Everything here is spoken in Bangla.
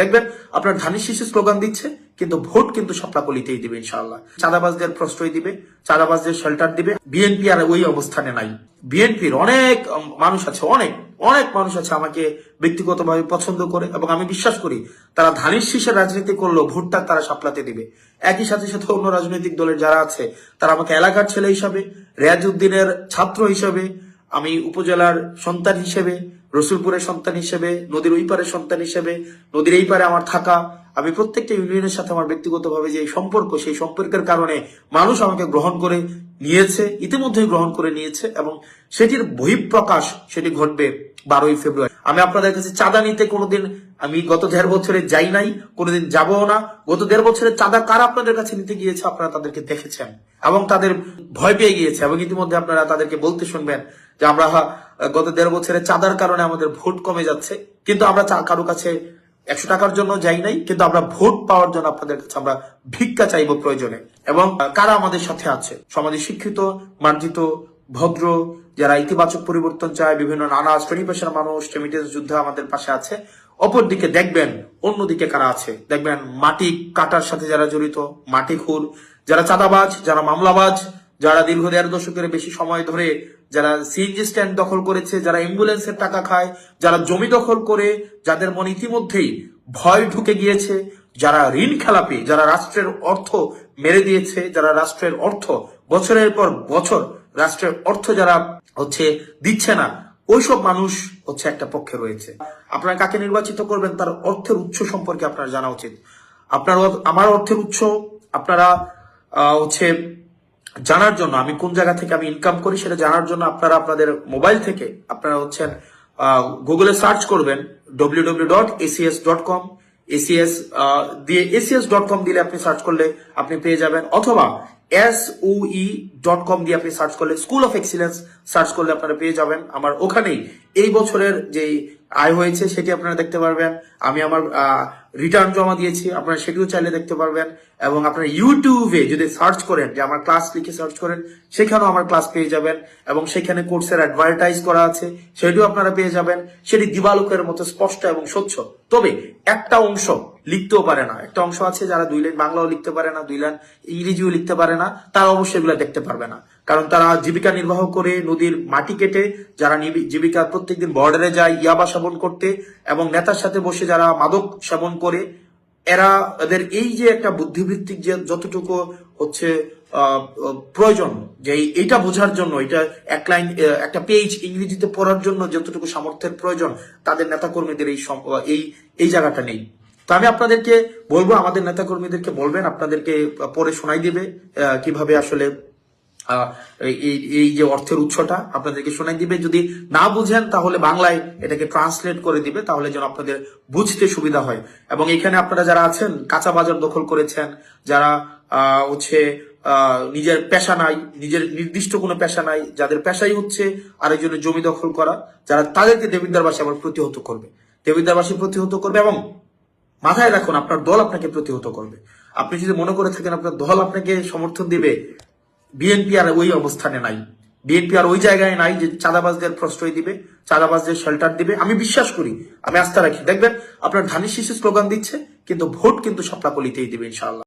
দেখবেন আপনার ধানের শীষে স্লোগান দিচ্ছে, কিন্তু ভোট কিন্তু শাপলাকলিতেই দিবে ইনশাআল্লাহ। চাঁদাবাজদের প্রশ্রয় দিবে, চাঁদাবাজদের শেল্টার দিবে। বিএনপি আর ওই অবস্থানে নাই। বিএনপির অনেক মানুষ আছে, অনেক অনেক মানুষ আছে আমাকে ব্যক্তিগতভাবে পছন্দ করে, এবং আমি বিশ্বাস করি তারা ধানের শীষের রাজনীতি করলেও ভোটটা তারা শাপলাতে দিবে। একই সাথে সাথে অন্য রাজনৈতিক দলের যারা আছে তারা আমাকে এলাকার ছেলে হিসাবে, রেয়াজউদ্দিনের ছাত্র হিসাবে, আমি উপজেলার সন্তান হিসেবে, রসুলপুরের সন্তান হিসেবে, নদীর ওই পারের সন্তান হিসেবে, নদীর এই পারে আমার থাকা, আমি প্রত্যেকটা ইউনিয়নের সাথে আমার ব্যক্তিগতভাবে যে সম্পর্ক, সেই সম্পর্কের কারণে মানুষ আমাকে গ্রহণ করে নিয়েছে, ইতিমধ্যেই গ্রহণ করে নিয়েছে, এবং সেটির বহিঃপ্রকাশ সেটি ঘটবে 12ই ফেব্রুয়ারি। আমি আপনাদের কাছে চাঁদা নিতে কোনোদিন, আমি গত 1.5 বছরে যাই নাই, কোনোদিন যাবও না। গত 1.5 বছরের চাঁদা কারা আপনাদের কাছে নিতে গিয়েছে আপনারা তাদেরকে দেখেছেন, এবং তাদের ভয় পেয়ে গিয়েছে, এবং ইতিমধ্যে আপনারা তাদেরকে বলতে শুনবেন যে আমরা গত 1.5 বছরের চাঁদার কারণে আমাদের ভোট কমে যাচ্ছে। কিন্তু আমরা কারো কাছে 100 টাকার জন্য যাই নাই, কিন্তু আমরা ভোট পাওয়ার জন্য আপনাদের কাছে আমরা ভিক্ষা চাইবো প্রয়োজনে। এবং কারা আমাদের সাথে আছে, সমাজে শিক্ষিত, মার্জিত, ভদ্র, যারা ইতিবাচক পরিবর্তন চায়, বিভিন্ন নানা শ্রেণী পেশার মানুষ, রেমিটেন্স যোদ্ধা আমাদের পাশে আছে। অপরদিকে দেখবেন অন্যদিকে কারা আছে, দেখবেন মাটি কাটার সাথে যারা জড়িত, মাটি খুর, যারা চাঁদাবাজ, যারা মামলাবাজ, যারা দীর্ঘ 1.5 দশকের বেশি সময় ধরে যারা সিএনজি স্ট্যান্ড দখল করেছে, যারা অ্যাম্বুলেন্সের টাকা খায়, যারা জমি দখল করে, যাদের মনে ইতিমধ্যেই ভয় ঢুকে গিয়েছে, যারা ঋণ খেলাপি, যারা রাষ্ট্রের অর্থ মেরে দিয়েছে, যারা রাষ্ট্রের অর্থ বছরের পর বছর রাষ্ট্রের অর্থ যারা দিচ্ছে না, ওইসব মানুষ একটা পক্ষে রয়েছে। আপনারা কাকে নির্বাচিত করবেন তার অর্থের উৎস সম্পর্কে আপনার জানা উচিত। আপনার আমার অর্থের উৎস আপনারা জানার জন্য, আমি কোন জায়গা থেকে আমি ইনকাম করি সেটা জানার জন্য আপনারা আপনাদের মোবাইল থেকে আপনারা গুগলে সার্চ করবেন www.acs.com। acs.com দিলে আপনি সার্চ করলে আপনি পেয়ে যাবেন, অথবা SOE.com দিয়ে আপনি সার্চ করলে, স্কুল অফ এক্সিলেন্স সার্চ করলে আপনারা পেয়ে যাবেন। আমার ওখানেই এই বছরের যে আয় হয়েছে সেটি আপনারা দেখতে পারবেন। আমি আমার রিটার্ন জমা দিয়েছি, আপনারা সেটিও চাইলে দেখতে পারবেন। এবং আপনারা ইউটিউবে যদি সার্চ করেন, যে আমার ক্লাস লিখে সার্চ করেন, সেখানেও আমার ক্লাস পেয়ে যাবেন, এবং সেখানে কোর্সের অ্যাডভার্টাইজ করা আছে, সেটিও আপনারা পেয়ে যাবেন। সেটি দিবালোকের মতো স্পষ্ট এবং স্বচ্ছ। তবে একটা অংশ লিখতেও পারে না, একটা অংশ আছে যারা 2 লাইন বাংলাও লিখতে পারে না, 2 লাইন ইংরেজিও লিখতে পারে না, তারা অবশ্যই এগুলো দেখতে পারবে না। কারণ তারা জীবিকা নির্বাহ করে নদীর মাটি কেটে, যারা জীবিকা প্রত্যেকদিন বর্ডারে যায় ইয়াবা সেবন করতে, এবং নেতার সাথে বসে যারা মাদক সেবন করে, এদের এই যে একটা বুদ্ধিবৃত্তিক যে যতটুকু প্রয়োজন, যে এইটা বোঝার জন্য, এটা এক লাইন একটা পেজ ইংরেজিতে পড়ার জন্য যতটুকু সামর্থ্যের প্রয়োজন, তাদের নেতাকর্মীদের এই জায়গাটা নেই। তো আমি আপনাদেরকে বলবো, আমাদের নেতাকর্মীদেরকে বলবেন, আপনাদেরকে পরে শোনাই দিবে কিভাবে আসলে এই যে অর্থের উৎসটা আপনাদেরকে শোনাই দিবে। যদি না বুঝেন তাহলে বাংলায় এটাকে ট্রান্সলেট করে দিবে, তাহলে যেন আপনাদের বুঝতে সুবিধা হয়। এবং এখানে আপনারা যারা আছেন, কাঁচা বাজার দখল করেছেন, যারা নিজের পেশা নাই, নিজের নির্দিষ্ট কোনো পেশা নাই, যাদের পেশাই আরেকজনের জমি দখল করা, যারা তাদেরকে দেবিদ্বারবাসী আবার প্রতিহত করবে, দেবিদ্বারবাসী প্রতিহত করবে। এবং মাথায় রাখুন, আপনার দল আপনাকে প্রতিহত করবে। আপনি যদি মনে করে থাকেন আপনার দল আপনাকে সমর্থন দিবে, বিএনপি আর ওই অবস্থানে নাই, বিএনপি আর ওই জায়গায় নাই যে চাঁদাবাজদের প্রশ্রয় দিবে, চাঁদাবাজদের শেল্টার দিবে। আমি বিশ্বাস করি, আমি আস্থা রাখি, দেখবেন আপনার ধানের শীষে স্লোগান দিচ্ছে, কিন্তু ভোট কিন্তু শাপলাকলিতেই দিবে ইনশাআল্লাহ।